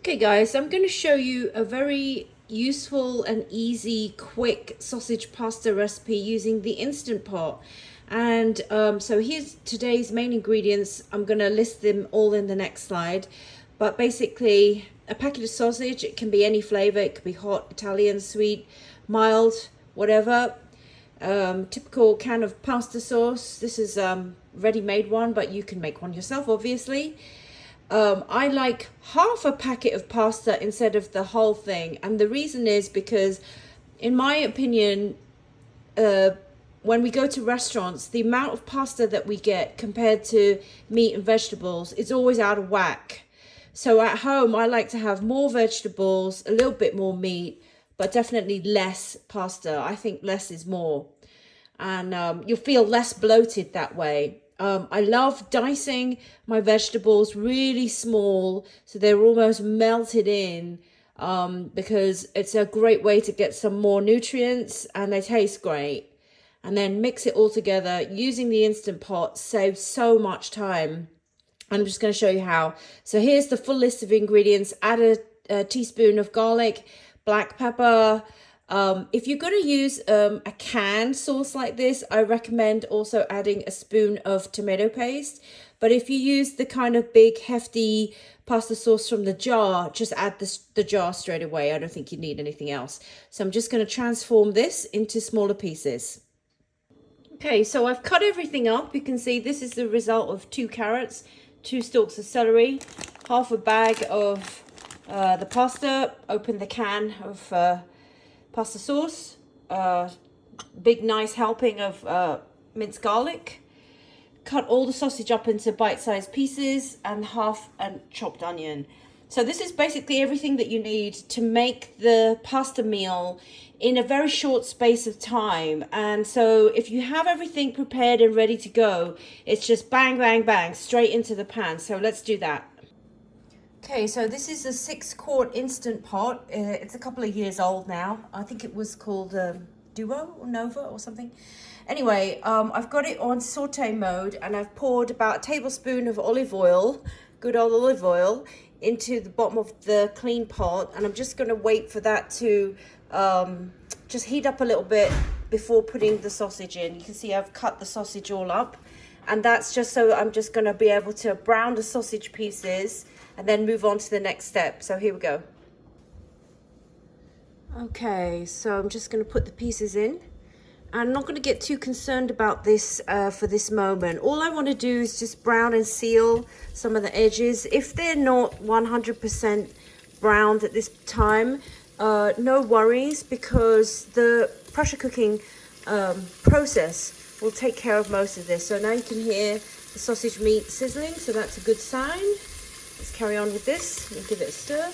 Okay guys, I'm going to show you a very useful and easy quick sausage pasta recipe using the Instant Pot. And so here's today's main ingredients. I'm going to list them all in the next slide. But basically a packet of sausage, it can be any flavor. It could be hot, Italian, sweet, mild, whatever. Typical can of pasta sauce. This is ready-made one, but you can make one yourself obviously. I like half a packet of pasta instead of the whole thing, and the reason is because in my opinion, when we go to restaurants, the amount of pasta that we get compared to meat and vegetables is always out of whack. So at home I like to have more vegetables, a little bit more meat, but definitely less pasta. I think less is more, and you'll feel less bloated that way. I love dicing my vegetables really small so they're almost melted in, because it's a great way to get some more nutrients and they taste great. And then mix it all together. Using the Instant Pot saves so much time. I'm just going to show you how. So here's the full list of ingredients. Add a teaspoon of garlic, black pepper. If you're going to use a canned sauce like this, I recommend also adding a spoon of tomato paste. But if you use the kind of big hefty pasta sauce from the jar, just add the jar straight away. I don't think you need anything else. So I'm just going to transform this into smaller pieces. Okay, so I've cut everything up. You can see this is the result of 2 carrots, 2 stalks of celery, half a bag of the pasta. Open the can of pasta sauce, big nice helping of minced garlic. Cut all the sausage up into bite-sized pieces, and half a chopped onion. So this is basically everything that you need to make the pasta meal in a very short space of time. And so if you have everything prepared and ready to go, it's just bang, bang, bang, straight into the pan. So let's do that. Okay, so this is a 6-quart Instant Pot. It's a couple of years old now. I think it was called Duo or Nova or something. Anyway, I've got it on saute mode, and I've poured about a tablespoon of olive oil, good old olive oil, into the bottom of the clean pot. And I'm just going to wait for that to just heat up a little bit before putting the sausage in. You can see I've cut the sausage all up, and that's just so I'm just going to be able to brown the sausage pieces and then move on to the next step. So here we go. Okay, so I'm just going to put the pieces in. I'm not going to get too concerned about this for this moment. All I want to do is just brown and seal some of the edges. If they're not 100% browned at this time, no worries, because the pressure cooking process will take care of most of this. So now you can hear the sausage meat sizzling, so that's a good sign. Let's carry on with this and give it a stir.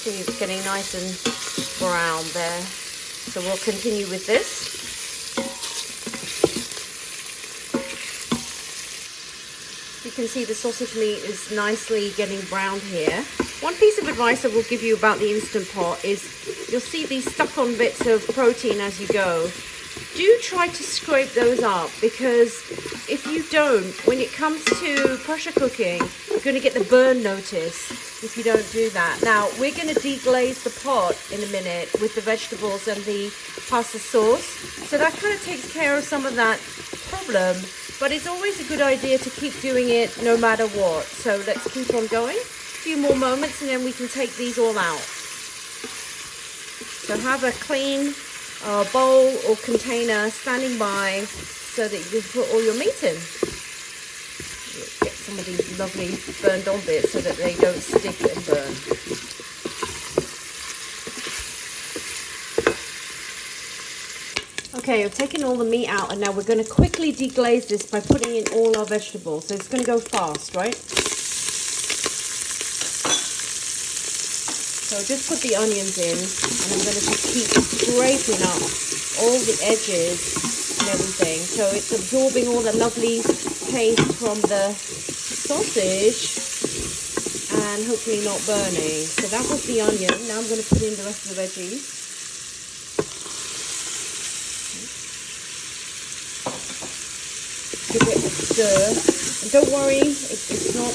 See, it's getting nice and brown there. So we'll continue with this. You can see the sausage meat is nicely getting browned here. One piece of advice I will give you about the Instant Pot is you'll see these stuck on bits of protein as you go. Do try to scrape those up, because if you don't, when it comes to pressure cooking, you're going to get the burn notice if you don't do that. Now, we're going to deglaze the pot in a minute with the vegetables and the pasta sauce. So that kind of takes care of some of that problem. But it's always a good idea to keep doing it no matter what. So let's keep on going. A few more moments and then we can take these all out. So have a clean bowl or container standing by so that you can put all your meat in. Get some of these lovely burned on bits so that they don't stick and burn. Okay, I've taken all the meat out, and now we're going to quickly deglaze this by putting in all our vegetables. So it's going to go fast, right? So just put the onions in, and I'm going to just keep scraping up all the edges and everything. So it's absorbing all the lovely taste from the sausage and hopefully not burning. So that was the onion. Now I'm going to put in the rest of the veggies. Give it a stir. And don't worry, it's not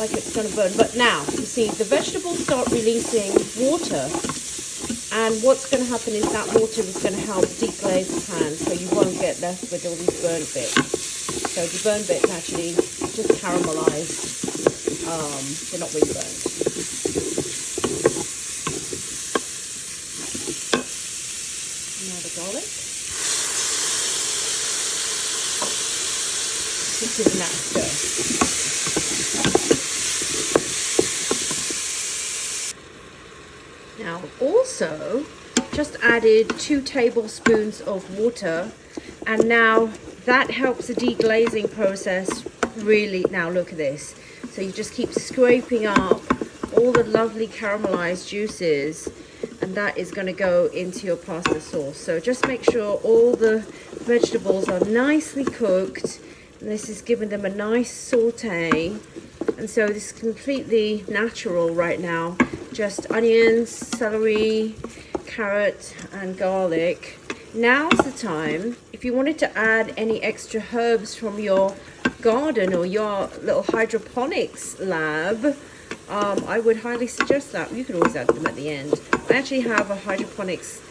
like it's going to burn. But now, you see, the vegetables start releasing water. And what's going to happen is that water is going to help deglaze the pan, so you won't get left with all these burnt bits. So the burnt bits actually just caramelize. They're not really burnt. Now the garlic. Just give that a stir. Now also just added 2 tablespoons of water, and now that helps the deglazing process really. Now look at this. So you just keep scraping up all the lovely caramelized juices, and that is going to go into your pasta sauce. So just make sure all the vegetables are nicely cooked, and this is giving them a nice saute. And so this is completely natural right now. Just onions, celery, carrot, and garlic. Now's the time, if you wanted to add any extra herbs from your garden or your little hydroponics lab, I would highly suggest that. You could always add them at the end. I actually have a hydroponics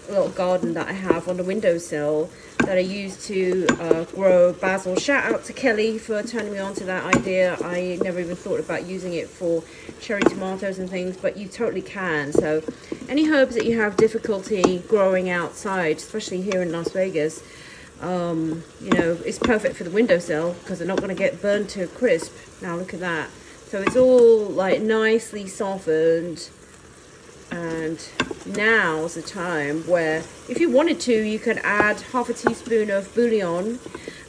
little garden that I have on the windowsill that I use to grow basil. Shout out to Kelly for turning me on to that idea. I never even thought about using it for cherry tomatoes and things, but you totally can. So any herbs that you have difficulty growing outside, especially here in Las Vegas, you know, it's perfect for the windowsill because they're not going to get burned to a crisp. Now look at that. So it's all like nicely softened. And now's the time where, if you wanted to, you could add half a teaspoon of bouillon.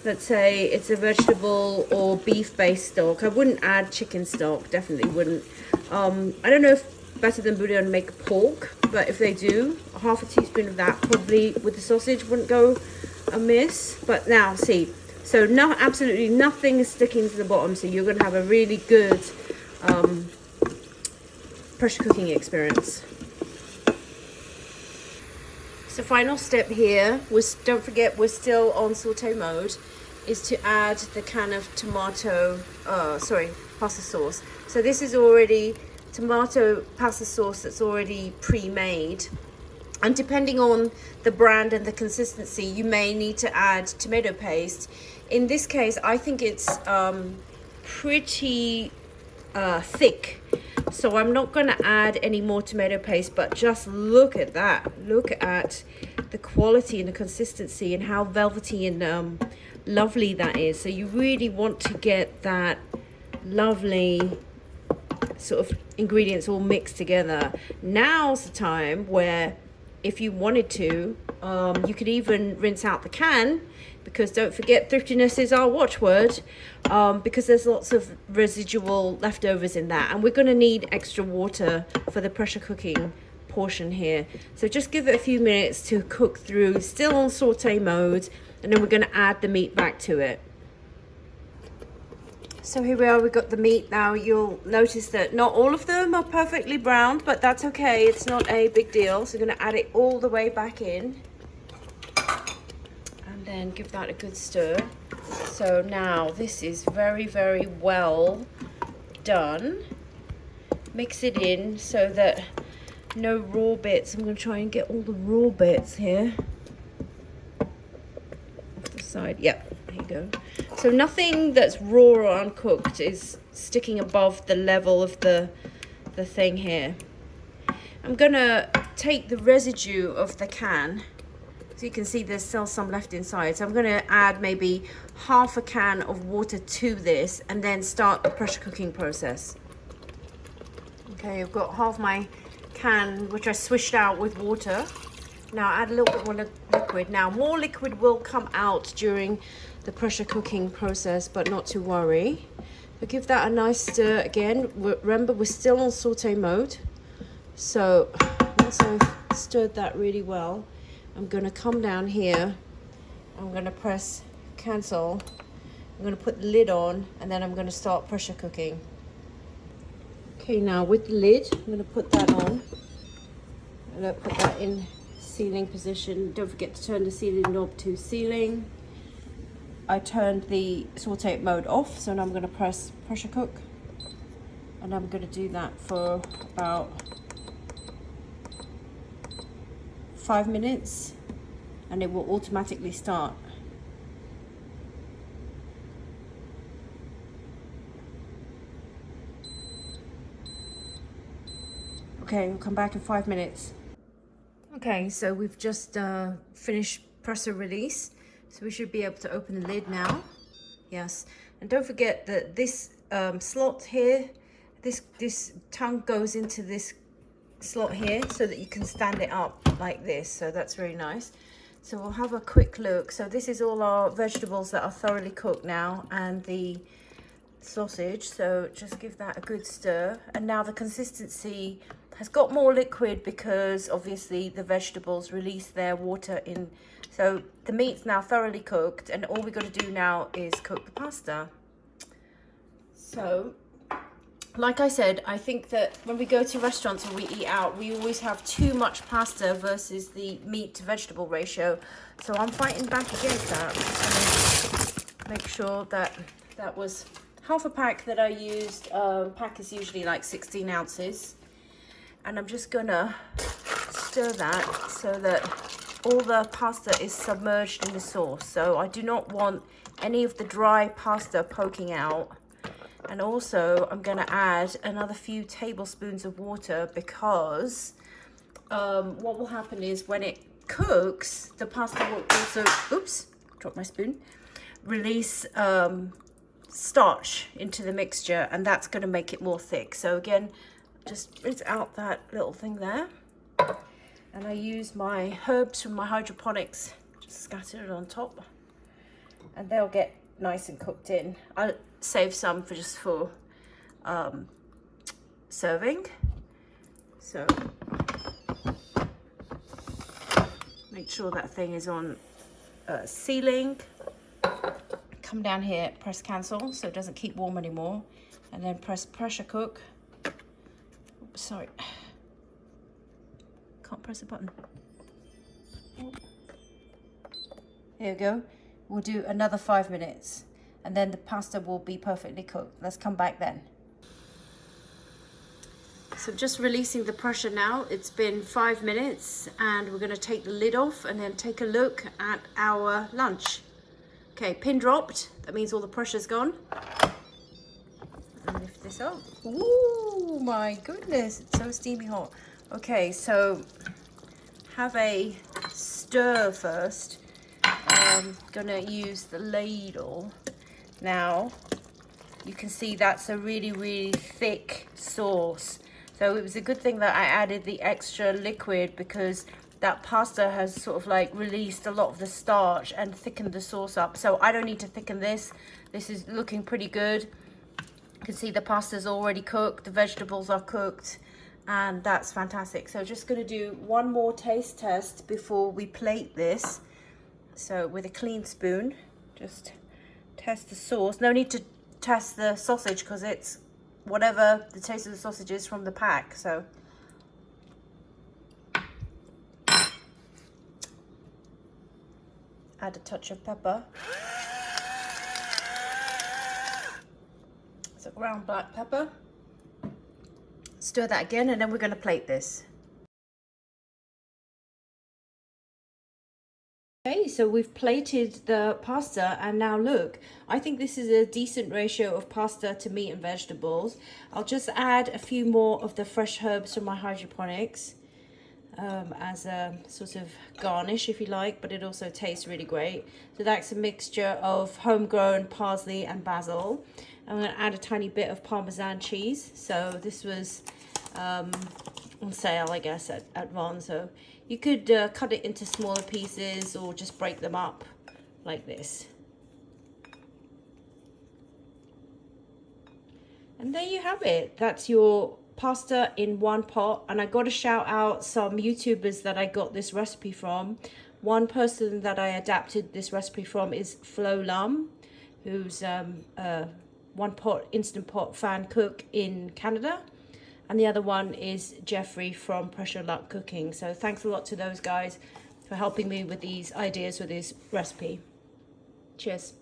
Let's say it's a vegetable or beef based stock. I wouldn't add chicken stock, definitely wouldn't. I don't know if better than bouillon make pork, but if they do, half a teaspoon of that probably with the sausage wouldn't go amiss. But now see, so no, absolutely nothing is sticking to the bottom, so you're going to have a really good pressure cooking experience. So final step here was, don't forget we're still on saute mode, is to add the can of pasta sauce. So this is already tomato pasta sauce that's already pre-made, and depending on the brand and the consistency, you may need to add tomato paste. In this case, I think it's pretty thick, so I'm not going to add any more tomato paste. But just look at that, look at the quality and the consistency and how velvety and lovely that is. So you really want to get that lovely sort of ingredients all mixed together. Now's the time where, if you wanted to, you could even rinse out the can, because don't forget, thriftiness is our watchword, because there's lots of residual leftovers in that, and we're going to need extra water for the pressure cooking portion here. So just give it a few minutes to cook through, still on saute mode, and then we're going to add the meat back to it. So here we are, we've got the meat now. You'll notice that not all of them are perfectly browned, but that's okay, it's not a big deal. So we're going to add it all the way back in, and then give that a good stir. So now this is very, very well done. Mix it in so that no raw bits. I'm going to try and get all the raw bits here off the side. Yep, there you go. So nothing that's raw or uncooked is sticking above the level of the thing here. I'm gonna take the residue of the can, so you can see there's still some left inside. So I'm gonna add maybe half a can of water to this and then start the pressure cooking process. Okay, I've got half my can, which I swished out with water. Now add a little bit more liquid. Now more liquid will come out during the pressure cooking process, but not to worry. But give that a nice stir again. Remember, we're still on saute mode. So once I've stirred that really well, I'm going to come down here. I'm going to press cancel, I'm going to put the lid on and then I'm going to start pressure cooking. Okay, now with the lid, I'm going to put that on. I'm going to put that in sealing position. Don't forget to turn the sealing knob to sealing. I turned the saute mode off, so now I'm going to press pressure cook. And I'm going to do that for about 5 minutes and it will automatically start. Okay, we'll come back in 5 minutes. Okay, so we've just finished pressure release. So we should be able to open the lid now. Yes, and don't forget that this slot here, this tongue goes into this slot here so that you can stand it up like this. So that's very nice. So we'll have a quick look. So this is all our vegetables that are thoroughly cooked now and the sausage. So just give that a good stir. And now the consistency has got more liquid because obviously the vegetables release their water in. So the meat's now thoroughly cooked and all we got to do now is cook the pasta. So like I said, I think that when we go to restaurants or we eat out, we always have too much pasta versus the meat to vegetable ratio. So I'm fighting back against that. I'm gonna make sure that that was half a pack that I used. Pack is usually like 16 ounces. And I'm just gonna stir that so that all the pasta is submerged in the sauce. So I do not want any of the dry pasta poking out. And also I'm going to add another few tablespoons of water because what will happen is when it cooks, the pasta will also, oops, dropped my spoon, release starch into the mixture, and that's going to make it more thick. So again, just rinse out that little thing there. And I use my herbs from my hydroponics, just scatter it on top, and they'll get nice and cooked in. I'll save some for just for serving. So make sure that thing is on sealing. Come down here, press cancel so it doesn't keep warm anymore, and then press pressure cook. Oops, sorry, can't press the button. Here we go. We'll do another 5 minutes and then the pasta will be perfectly cooked. Let's come back then. So just releasing the pressure now. It's been 5 minutes and we're going to take the lid off and then take a look at our lunch. Okay, pin dropped. That means all the pressure's gone. And lift this up. Ooh, my goodness, it's so steamy hot. Okay, so have a stir first. I'm gonna use the ladle. Now you can see that's a really thick sauce. So it was a good thing that I added the extra liquid because that pasta has sort of like released a lot of the starch and thickened the sauce up. So I don't need to thicken this. This is looking pretty good. You can see the pasta's already cooked, the vegetables are cooked, and that's fantastic. So just gonna do one more taste test before we plate this. So with a clean spoon, just test the sauce. No need to test the sausage because it's whatever the taste of the sausage is from the pack. So add a touch of pepper. So ground black pepper. Stir that again and then we're going to plate this. Okay, so we've plated the pasta and now look, I think this is a decent ratio of pasta to meat and vegetables. I'll just add a few more of the fresh herbs from my hydroponics as a sort of garnish if you like, but it also tastes really great. So that's a mixture of homegrown parsley and basil. I'm going to add a tiny bit of Parmesan cheese. So this was on sale, I guess, at Von. So you could cut it into smaller pieces or just break them up like this. And there you have it. That's your pasta in one pot. And I got to shout out some YouTubers that I got this recipe from. One person that I adapted this recipe from is Flo Lum. who's one pot Instant Pot fan cook in Canada, and the other one is Jeffrey from Pressure Luck Cooking. So thanks a lot to those guys for helping me with these ideas with this recipe. Cheers.